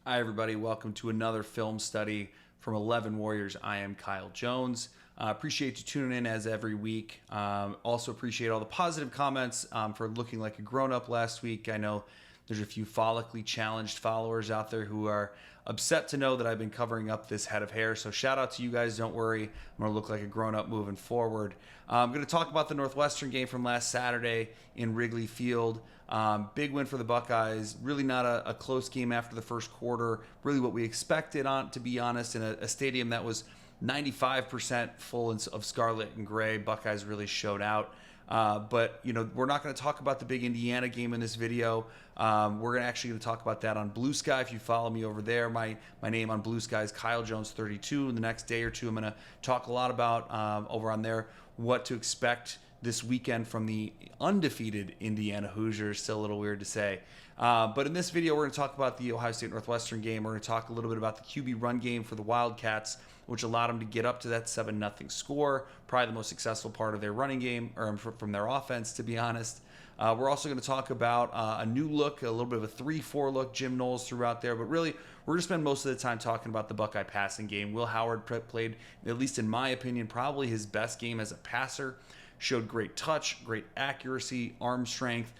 Hi, everybody. Welcome to another film study from 11 Warriors. I am Kyle Jones. Appreciate you tuning in as every week. Also appreciate all the positive comments for looking like a grown-up last week. I know there's a few follically challenged followers out there who are upset to know that I've been covering up this head of hair. So shout out to you guys. Don't worry. I'm going to look like a grown-up moving forward. I'm going to talk about the Northwestern game from last Saturday in Wrigley Field. Big win for the Buckeyes. Really not a close game after the first quarter. Really what we expected, to be honest, in a stadium that was 95% full of scarlet and gray. Buckeyes really showed out. But we're not going to talk about the big Indiana game in this video. We're actually going to talk about that on Blue Sky. If you follow me over there, my name on Blue Sky is Kyle Jones 32. In the next day or two, I'm going to talk a lot about over on there what to expect this weekend from the undefeated Indiana Hoosiers. Still a little weird to say. But in this video, we're going to talk about the Ohio State Northwestern game. We're going to talk a little bit about the QB run game for the Wildcats, which allowed them to get up to that 7-0 score. Probably the most successful part of their running game, or from their offense, to be honest. We're also going to talk about a new look, a little bit of a 3-4 look Jim Knowles threw out there. But really, we're going to spend most of the time talking about the Buckeye passing game. Will Howard played, at least in my opinion, probably his best game as a passer. Showed great touch, great accuracy, arm strength,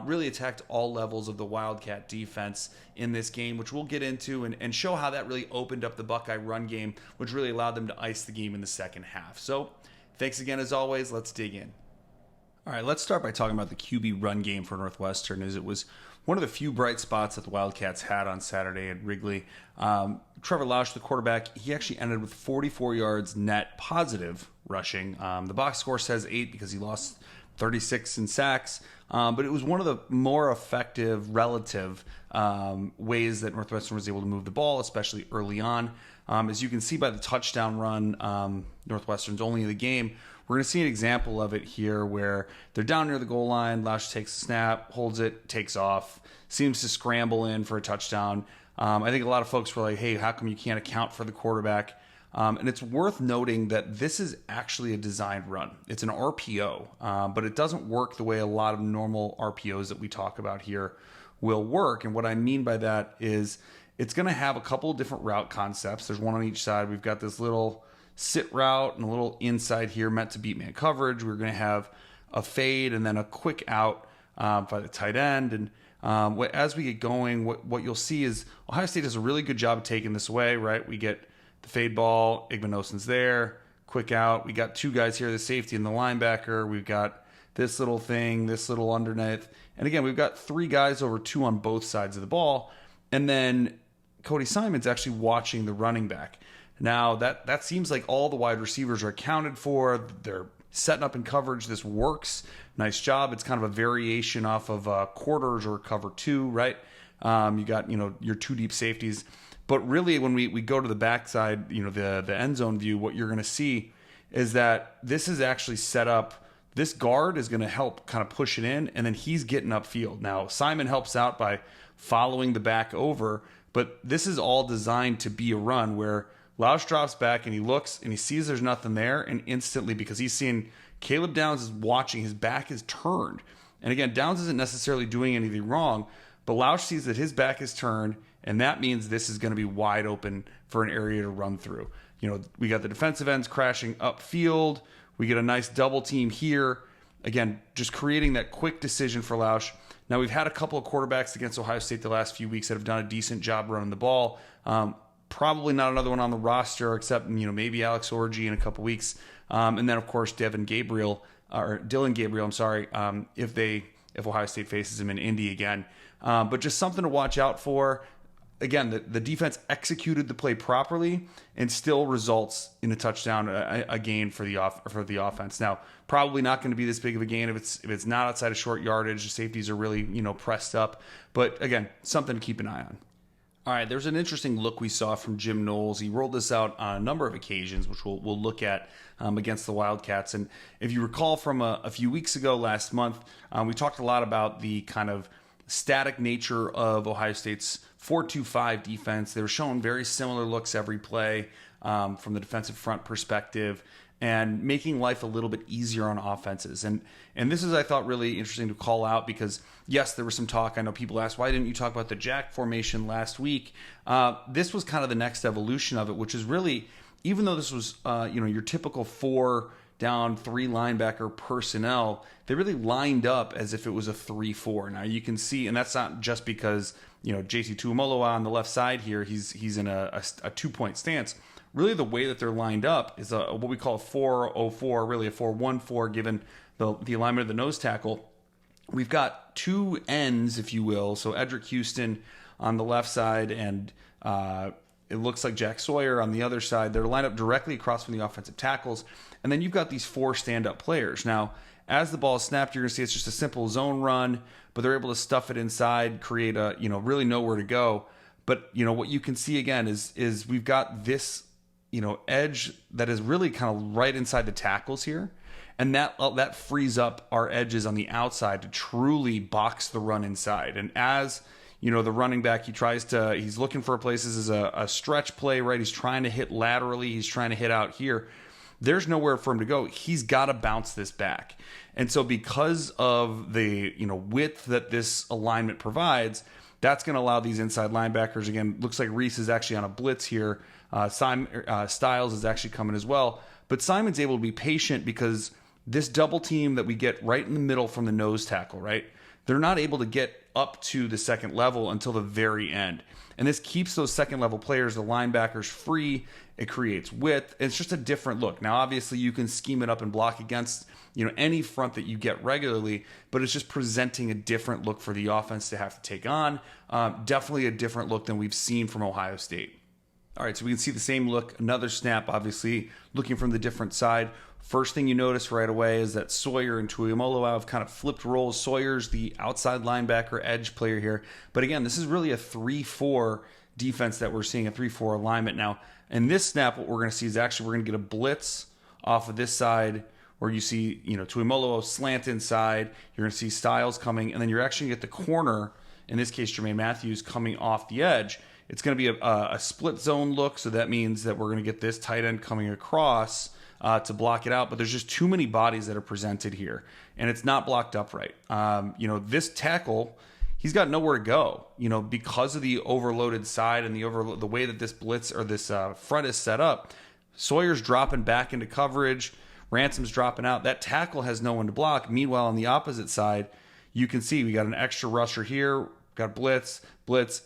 really attacked all levels of the Wildcat defense in this game, which we'll get into and show how that really opened up the Buckeye run game, which really allowed them to ice the game in the second half. So thanks again, as always. Let's dig in. All right, let's start by talking about the QB run game for Northwestern, as it was one of the few bright spots that the Wildcats had on Saturday at Wrigley. Trevor Lausch, the quarterback, he actually ended with 44 yards net positive rushing. The box score says 8 because he lost 36 in sacks, but it was one of the more effective relative ways that Northwestern was able to move the ball, especially early on. As you can see by the touchdown run, Northwestern's only in the game. We're going to see an example of it here where they're down near the goal line. Lausch takes a snap, holds it, takes off, seems to scramble in for a touchdown. I think a lot of folks were like, hey, how come you can't account for the quarterback? And it's worth noting that this is actually a designed run. It's an RPO, but it doesn't work the way a lot of normal RPOs that we talk about here will work. And what I mean by that is it's going to have a couple of different route concepts. There's one on each side. We've got this little sit route and a little inside here meant to beat man coverage. We're going to have a fade and then a quick out by the tight end. And as we get going, what you'll see is Ohio State does a really good job of taking this away, right? We get the fade ball, Igbenogsen's there, quick out. We got two guys here, the safety and the linebacker. We've got this little thing, this little underneath. And again, we've got three guys over two on both sides of the ball. And then Cody Simon's actually watching the running back. Now, that seems like all the wide receivers are accounted for. They're setting up in coverage. This works. Nice job. It's kind of a variation off of quarters or cover two, right? You got, your two deep safeties. But really, when we go to the backside, the end zone view, what you're going to see is that this is actually set up. This guard is going to help kind of push it in, and then he's getting upfield. Now, Simon helps out by following the back over, but this is all designed to be a run where Lausch drops back and he looks and he sees there's nothing there, and instantly, because he's seeing Caleb Downs is watching, his back is turned. And again, Downs isn't necessarily doing anything wrong, but Lausch sees that his back is turned, and that means this is going to be wide open for an area to run through. We got the defensive ends crashing upfield. We get a nice double team here. Again, just creating that quick decision for Lausch. Now, we've had a couple of quarterbacks against Ohio State the last few weeks that have done a decent job running the ball. Probably not another one on the roster, except maybe Alex Orji in a couple weeks, and then of course Dylan Gabriel. If Ohio State faces him in Indy again, but just something to watch out for. Again, the defense executed the play properly and still results in a touchdown, a gain for the offense. Now, probably not going to be this big of a gain if it's not outside of short yardage. The safeties are really pressed up, but again, something to keep an eye on. All right, there's an interesting look we saw from Jim Knowles. He rolled this out on a number of occasions, which we'll look at against the Wildcats. And if you recall from a few weeks ago, last month, we talked a lot about the kind of static nature of Ohio State's 4-2-5 defense. They were showing very similar looks every play from the defensive front perspective. and making life a little bit easier on offenses. And this is, I thought, really interesting to call out because, yes, there was some talk. I know people asked, why didn't you talk about the jack formation last week? This was kind of the next evolution of it, which is really, even though this was, your typical 4 down 3 linebacker personnel, they really lined up as if it was a 3-4. Now you can see, and that's not just because, JT Tuimoloau on the left side here, he's in a 2-point stance. Really, the way that they're lined up is what we call a 4-0-4, really a 4-1-4, given the alignment of the nose tackle. We've got 2 ends, if you will. So Edric Houston on the left side, and it looks like Jack Sawyer on the other side. They're lined up directly across from the offensive tackles. And then you've got these 4 stand-up players. Now, as the ball is snapped, you're going to see it's just a simple zone run, but they're able to stuff it inside, create really nowhere to go. But, what you can see again is we've got this edge that is really kind of right inside the tackles here. And that frees up our edges on the outside to truly box the run inside. And as, the running back, he's looking for places as a stretch play, right? He's trying to hit laterally. He's trying to hit out here. There's nowhere for him to go. He's got to bounce this back. And so because of the, width that this alignment provides, that's going to allow these inside linebackers. Again, looks like Reese is actually on a blitz here. Styles is actually coming as well. But Simon's able to be patient because this double team that we get right in the middle from the nose tackle, right? They're not able to get up to the second level until the very end. And this keeps those second level players, the linebackers, free. It creates width. It's just a different look. Now, obviously, you can scheme it up and block against any front that you get regularly, but it's just presenting a different look for the offense to have to take on. Definitely a different look than we've seen from Ohio State. All right, so we can see the same look. Another snap, obviously, looking from the different side. First thing you notice right away is that Sawyer and Tuimoloau have kind of flipped roles. Sawyer's the outside linebacker edge player here. But again, this is really a 3-4 defense that we're seeing, a 3-4 alignment. Now, in this snap, what we're going to see is actually we're going to get a blitz off of this side where you see, Tuimoloau slant inside. You're going to see Styles coming, and then you're actually going to get the corner, in this case, Jermaine Matthews, coming off the edge. It's going to be a split zone look, so that means that we're going to get this tight end coming across to block it out, but there's just too many bodies that are presented here, and it's not blocked up right. This tackle, he's got nowhere to go, because of the overloaded side and the way that this blitz or this front is set up. Sawyer's dropping back into coverage, Ransom's dropping out. That tackle has no one to block. Meanwhile, on the opposite side, you can see we got an extra rusher here, got blitz,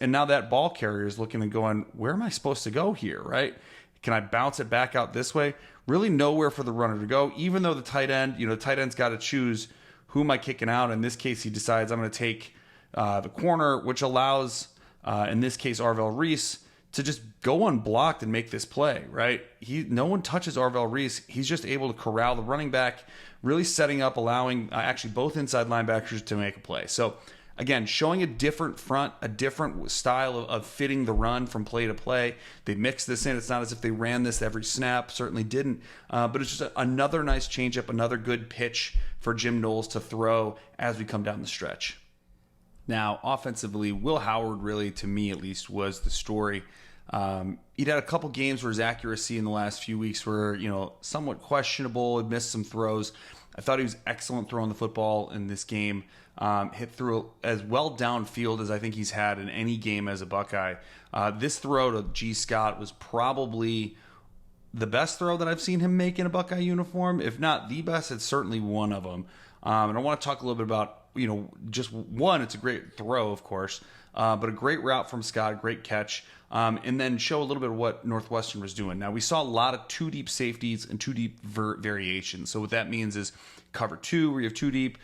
and now that ball carrier is looking and going, where am I supposed to go here, right? Can I bounce it back out this way? Really nowhere for the runner to go, even though the tight end, tight end's got to choose who am I kicking out. In this case, he decides I'm going to take the corner, which allows, in this case, Arvell Reese to just go unblocked and make this play, right? No one touches Arvell Reese. He's just able to corral the running back, really setting up, allowing actually both inside linebackers to make a play. So again, showing a different front, a different style of fitting the run from play to play. They mixed this in. It's not as if they ran this every snap, certainly didn't. But it's just another nice changeup, another good pitch for Jim Knowles to throw as we come down the stretch. Now, offensively, Will Howard really, to me at least, was the story. He'd had a couple games where his accuracy in the last few weeks were, somewhat questionable. He missed some throws. I thought he was excellent throwing the football in this game. Hit through as well downfield as I think he's had in any game as a Buckeye. This throw to G. Scott was probably the best throw that I've seen him make in a Buckeye uniform. If not the best, it's certainly one of them. And I want to talk a little bit about, just one, it's a great throw, of course, but a great route from Scott, great catch, and then show a little bit of what Northwestern was doing. Now, we saw a lot of two deep safeties and two deep variations. So what that means is cover two, where you have two deep,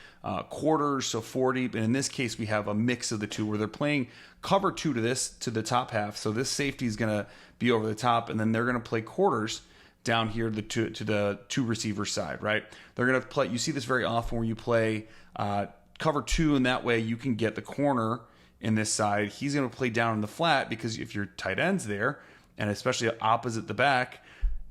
quarters, so four deep. And in this case, we have a mix of the two where they're playing cover two to the top half. So this safety is going to be over the top, and then they're going to play quarters down here to the two receiver side, right? They're going to play, you see this very often where you play cover two, and that way you can get the corner in this side. He's going to play down in the flat because if your tight end's there, and especially opposite the back,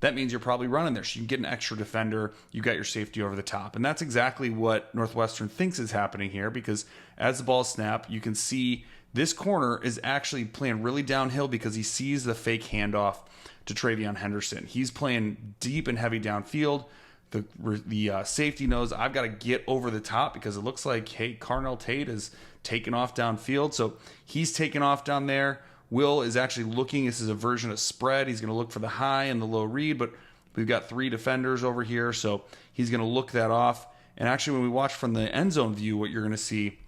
that means you're probably running there. So you can get an extra defender. You got your safety over the top. And that's exactly what Northwestern thinks is happening here, because as the ball snapped, you can see this corner is actually playing really downhill because he sees the fake handoff to Travion Henderson. He's playing deep and heavy downfield. The safety knows I've got to get over the top because it looks like, hey, Carnell Tate is taking off downfield. So he's taking off down there. Will is actually looking. This is a version of spread. He's going to look for the high and the low read, but we've got 3 defenders over here, so he's going to look that off. And actually, when we watch from the end zone view, what you're going to see,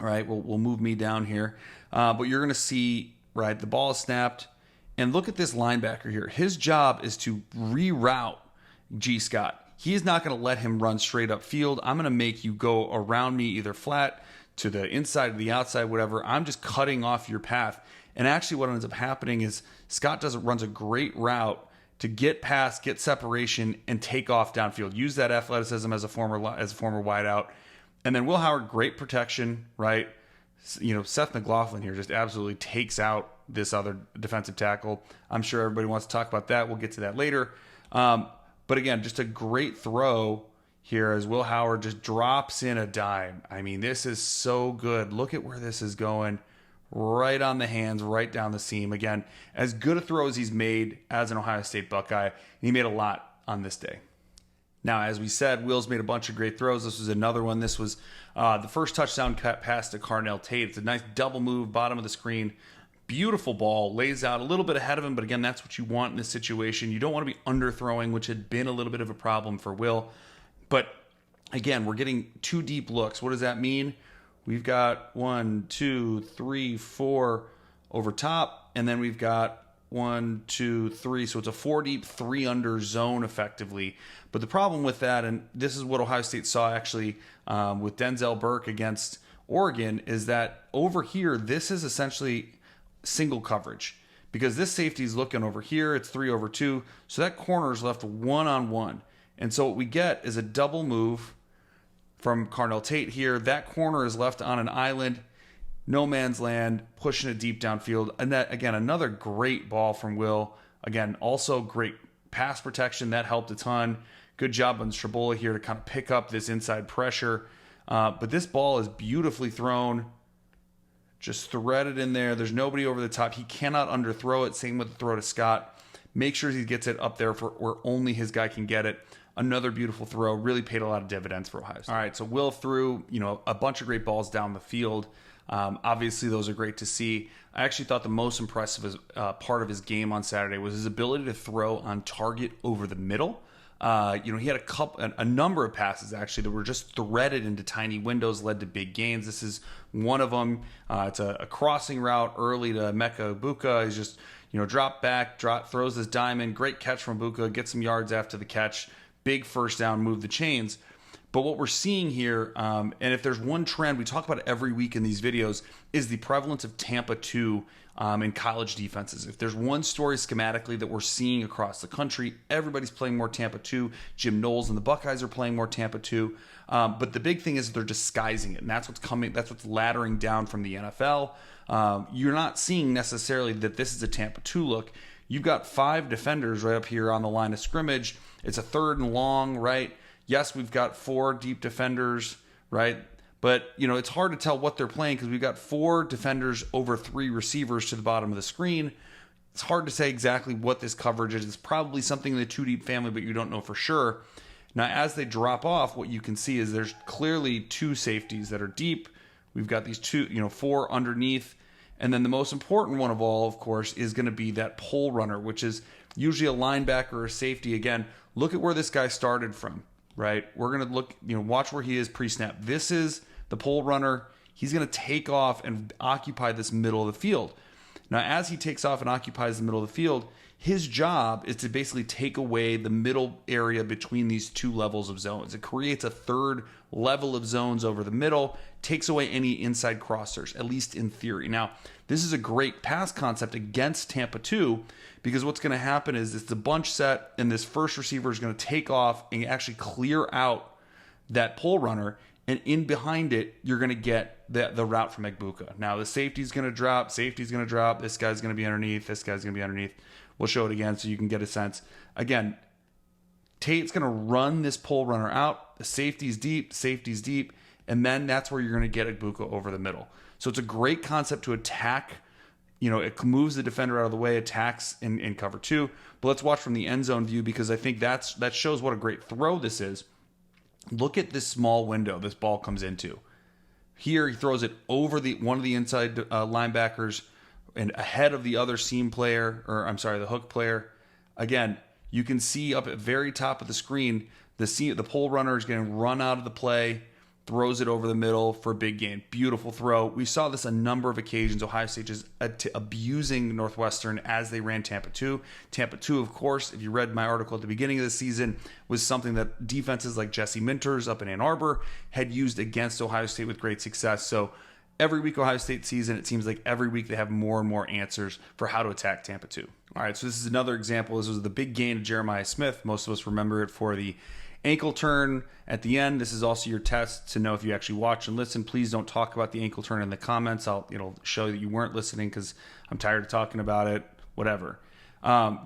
all right, we'll move me down here, but you're going to see, right, the ball is snapped, and look at this linebacker here. His job is to reroute G. Scott. He's not going to let him run straight up field. I'm going to make you go around me, either flat to the inside or the outside, whatever. I'm just cutting off your path. And actually what ends up happening is Scott runs a great route to get past, get separation, and take off downfield. Use that athleticism as a former wideout. And then Will Howard, great protection, right? You know, Seth McLaughlin here just absolutely takes out this other defensive tackle. I'm sure everybody wants to talk about that. We'll get to that later. But again, just a great throw here as Will Howard just drops in a dime. I mean, this is so good. Look at where this is going. Right on the hands, right down the seam. Again, as good a throw as he's made as an Ohio State Buckeye. He made a lot on this day. Now, as we said, Will's made a bunch of great throws. This was another one. This was the first touchdown pass to Carnell Tate. It's a nice double move, bottom of the screen. Beautiful ball, lays out a little bit ahead of him, but again, that's what you want in this situation. You don't want to be underthrowing, which had been a little bit of a problem for Will. But again, we're getting 2 deep looks. What does that mean? We've got 1, 2, 3, 4 over top, and then we've got 1, 2, 3. So it's a 4 deep, 3 under zone effectively. But the problem with that, and this is what Ohio State saw actually with Denzel Burke against Oregon, is that over here, this is essentially single coverage because this safety is looking over here. It's 3 over 2. So that corner is left 1-on-1. And so what we get is a double move from Carnell Tate here. That corner is left on an island, no man's land, pushing it deep downfield. And that, again, another great ball from Will. Again, also great pass protection. That helped a ton. Good job on Strabola here to kind of pick up this inside pressure. But this ball is beautifully thrown. Just threaded in there. There's nobody over the top. He cannot underthrow it. Same with the throw to Scott. Make sure he gets it up there for where only his guy can get it. Another beautiful throw. Really paid a lot of dividends for Ohio State. All right, so Will threw, a bunch of great balls down the field. Obviously, those are great to see. I actually thought the most impressive part of his game on Saturday was his ability to throw on target over the middle. He had a number of passes actually that were just threaded into tiny windows, led to big gains. This is one of them. It's a crossing route early to Emeka Egbuka. He's just, drop back, throws this diamond. Great catch from Egbuka. Gets some yards after the catch. Big first down, move the chains. But what we're seeing here, and if there's one trend we talk about every week in these videos, is the prevalence of Tampa 2 in college defenses. If there's one story schematically that we're seeing across the country, everybody's playing more Tampa 2. Jim Knowles and the Buckeyes are playing more Tampa 2. But the big thing is they're disguising it, and that's what's coming. That's what's laddering down from the NFL. You're not seeing necessarily that this is a Tampa 2 look. You've got 5 defenders right up here on the line of scrimmage. It's a 3rd and long, right? Yes, we've got 4 deep defenders, right? But, it's hard to tell what they're playing because we've got 4 defenders over 3 receivers to the bottom of the screen. It's hard to say exactly what this coverage is. It's probably something in the 2 deep family, but you don't know for sure. Now, as they drop off, what you can see is there's clearly 2 safeties that are deep. We've got these 4 underneath. And then the most important one of all, of course, is going to be that pole runner, which is usually a linebacker or a safety. Again, look at where this guy started from, right? We're going to look, watch where he is pre-snap. This is the pole runner. He's going to take off and occupy this middle of the field. Now, as he takes off and occupies the middle of the field, his job is to basically take away the middle area between these 2 levels of zones. It creates a 3rd level of zones over the middle, takes away any inside crossers, at least in theory. Now, this is a great pass concept against Tampa 2 because what's going to happen is it's a bunch set and this first receiver is going to take off and actually clear out that pole runner, and in behind it, you're going to get the route from Egbuka. Now, the safety's going to drop, this guy's going to be underneath, this guy's going to be underneath. We'll show it again so you can get a sense. Again, Tate's going to run this pull runner out. The safety's deep, and then that's where you're going to get Igbokwe over the middle. So it's a great concept to attack. It moves the defender out of the way, attacks in cover 2. But let's watch from the end zone view, because I think that shows what a great throw this is. Look at this small window this ball comes into. Here he throws it over one of the inside linebackers and ahead of the other the hook player. Again, you can see up at the very top of the screen, the pull runner is getting run out of the play, throws it over the middle for a big gain. Beautiful throw. We saw this a number of occasions. Ohio State just abusing Northwestern as they ran Tampa 2. Tampa 2, of course, if you read my article at the beginning of the season, was something that defenses like Jesse Minters up in Ann Arbor had used against Ohio State with great success. So every week Ohio State season, it seems like every week they have more and more answers for how to attack Tampa 2. All right, so this is another example. This was the big gain of Jeremiah Smith. Most of us remember it for the ankle turn at the end. This is also your test to know if you actually watch and listen. Please don't talk about the ankle turn in the comments. It'll show that you weren't listening because I'm tired of talking about it. Whatever.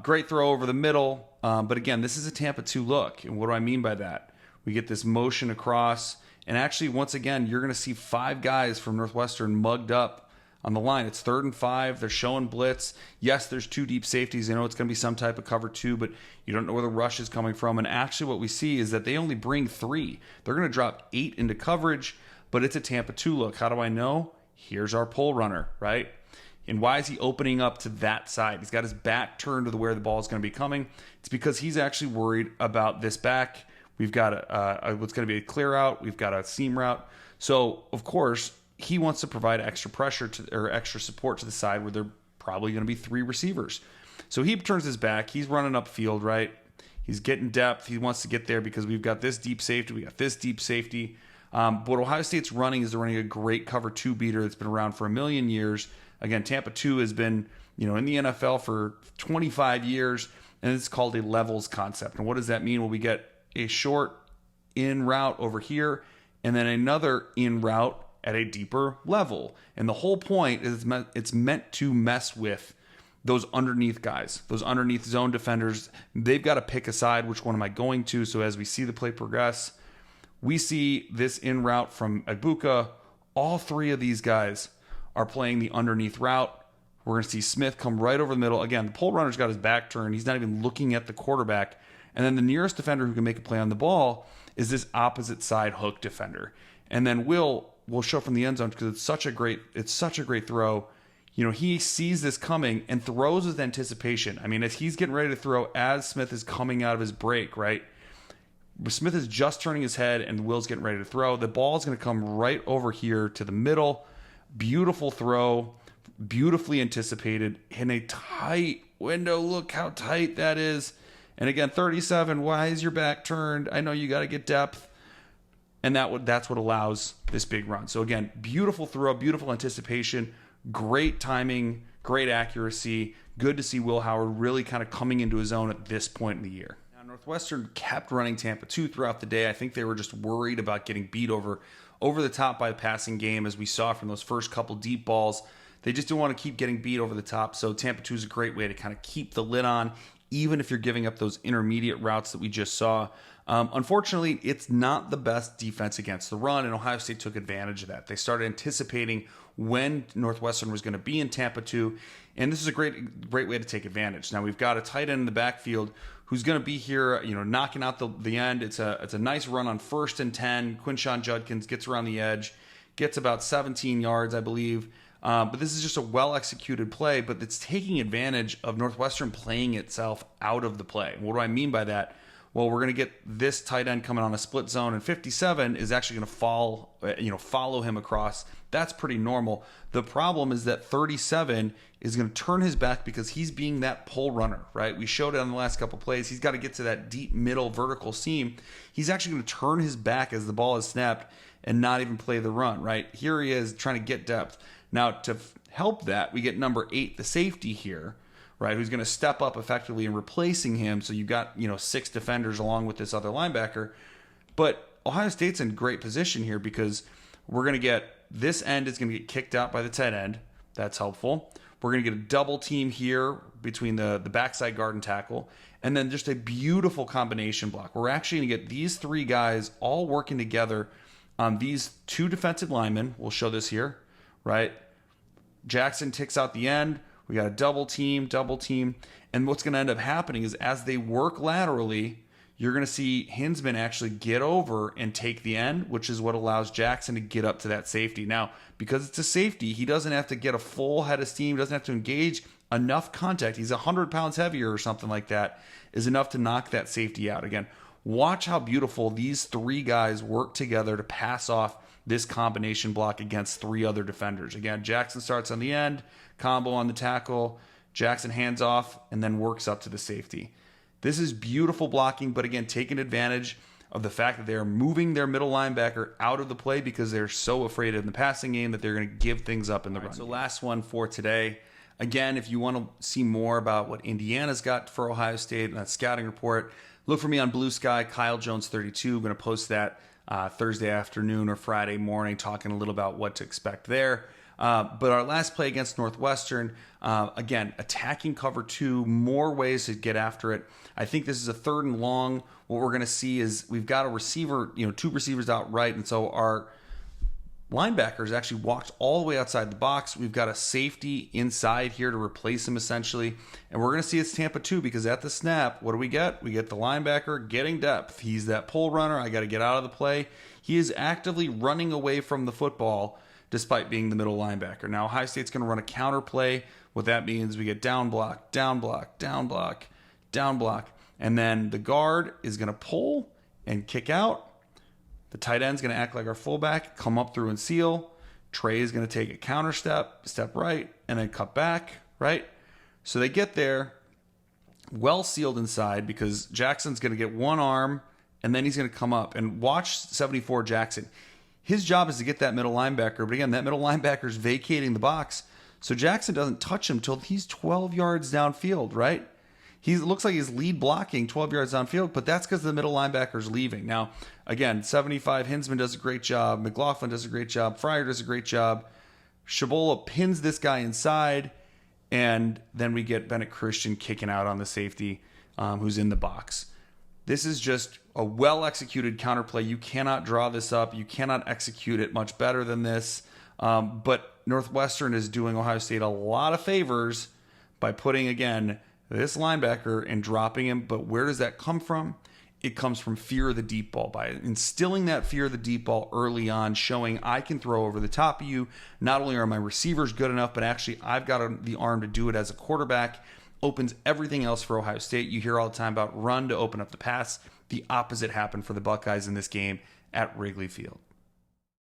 Great throw over the middle. But again, this is a Tampa 2 look. And what do I mean by that? We get this motion across. And actually, once again, you're going to see 5 guys from Northwestern mugged up on the line. It's 3rd and 5. They're showing blitz. Yes, there's 2 deep safeties. I know it's going to be some type of cover 2, but you don't know where the rush is coming from. And actually what we see is that they only bring 3. They're going to drop 8 into coverage, but it's a Tampa 2 look. How do I know? Here's our pull runner, right? And why is he opening up to that side? He's got his back turned to where the ball is going to be coming. It's because he's actually worried about this back. We've got what's going to be a clear out. We've got a seam route. So, of course, he wants to provide extra pressure or extra support to the side where there are probably going to be 3 receivers. So he turns his back. He's running upfield, right? He's getting depth. He wants to get there because we've got this deep safety. We got this deep safety. What Ohio State's running is they're running a great cover 2 beater that's been around for a million years. Again, Tampa 2 has been, in the NFL for 25 years, and it's called a levels concept. And what does that mean? Well, we get a short in route over here, and then another in route at a deeper level. And the whole point is it's meant to mess with those underneath guys, those underneath zone defenders. They've got to pick a side. Which one am I going to? So as we see the play progress, we see this in route from Igbokwe. All 3 of these guys are playing the underneath route. We're going to see Smith come right over the middle. Again, the pull runner's got his back turned. He's not even looking at the quarterback. And then the nearest defender who can make a play on the ball is this opposite side hook defender. And then we'll show from the end zone because it's such a great throw. He sees this coming and throws with anticipation. I mean, as he's getting ready to throw, as Smith is coming out of his break, right? Smith is just turning his head and Will's getting ready to throw. The ball is going to come right over here to the middle. Beautiful throw, beautifully anticipated in a tight window. Look how tight that is. And again, 37, why is your back turned? I know you got to get depth. And that's what allows this big run. So again, beautiful throw, beautiful anticipation, great timing, great accuracy. Good to see Will Howard really kind of coming into his own at this point in the year. Now, Northwestern kept running Tampa 2 throughout the day. I think they were just worried about getting beat over the top by the passing game, as we saw from those first couple deep balls. They just didn't want to keep getting beat over the top. So Tampa 2 is a great way to kind of keep the lid on, even if you're giving up those intermediate routes that we just saw. Unfortunately, it's not the best defense against the run, and Ohio State took advantage of that. They started anticipating when Northwestern was going to be in Tampa 2, and this is a great way to take advantage. Now, we've got a tight end in the backfield who's going to be here, knocking out the end. It's a nice run on 1st and 10. Quinshawn Judkins gets around the edge, gets about 17 yards, I believe. But this is just a well-executed play, but it's taking advantage of Northwestern playing itself out of the play. What do I mean by that? Well, we're going to get this tight end coming on a split zone, and 57 is actually going to follow him across. That's pretty normal. The problem is that 37 is going to turn his back because he's being that pull runner, right? We showed it on the last couple plays. He's got to get to that deep middle vertical seam. He's actually going to turn his back as the ball is snapped and not even play the run, right? Here he is trying to get depth. Now, to help that, we get number 8, the safety here, right, who's going to step up effectively in replacing him. So you've got, 6 defenders along with this other linebacker. But Ohio State's in great position here because we're going to get this end is going to get kicked out by the tight end. That's helpful. We're going to get a double team here between the backside guard and tackle, and then just a beautiful combination block. We're actually going to get these three guys all working together on these two defensive linemen. We'll show this here, right? Jackson ticks out the end. We got a double team. And what's going to end up happening is as they work laterally, you're going to see Hinsman actually get over and take the end, which is what allows Jackson to get up to that safety. Now, because it's a safety, he doesn't have to get a full head of steam, doesn't have to engage enough contact. He's 100 pounds heavier or something like that, is enough to knock that safety out. Again, watch how beautiful these three guys work together to pass off this combination block against three other defenders. Again, Jackson starts on the end, combo on the tackle, Jackson hands off, and then works up to the safety. This is beautiful blocking, but again, taking advantage of the fact that they're moving their middle linebacker out of the play because they're so afraid in the passing game that they're going to give things up in the run. So last one for today. Again, if you want to see more about what Indiana's got for Ohio State and that scouting report, look for me on Blue Sky, Kyle Jones 32. I'm going to post that Thursday afternoon or Friday morning, talking a little about what to expect there. But our last play against Northwestern, again, attacking cover 2, more ways to get after it. I think this is a 3rd and long. What we're going to see is we've got a receiver, 2 receivers out right, and so our linebackers actually walked all the way outside the box. We've got a safety inside here to replace him essentially, and we're going to see it's Tampa 2 because at the snap, what do? We get the linebacker getting depth. He's that pull runner. I got to get out of the play. He is actively running away from the football despite being the middle linebacker. Now, Ohio State's going to run a counter play. What that means, we get down block, and then the guard is going to pull and kick out. The tight end's going to act like our fullback, come up through and seal. Trey is going to take a counter step right, and then cut back, right? So they get there, well sealed inside because Jackson's going to get one arm, and then he's going to come up. And watch 74 Jackson. His job is to get that middle linebacker, but again, that middle linebacker is vacating the box, so Jackson doesn't touch him till he's 12 yards downfield, right? He looks like he's lead blocking 12 yards downfield, but that's because the middle linebacker's leaving. Now, again, 75, Hinsman does a great job, McLaughlin does a great job, Fryer does a great job. Shabola pins this guy inside, and then we get Bennett Christian kicking out on the safety who's in the box. This is just a well-executed counterplay. You cannot draw this up. You cannot execute it much better than this. But Northwestern is doing Ohio State a lot of favors by putting, again, this linebacker and dropping him. But where does that come from? It comes from fear of the deep ball. By instilling that fear of the deep ball early on, showing I can throw over the top of you. Not only are my receivers good enough, but actually I've got the arm to do it as a quarterback. Opens everything else for Ohio State. You hear all the time about run to open up the pass. The opposite happened for the Buckeyes in this game at Wrigley Field.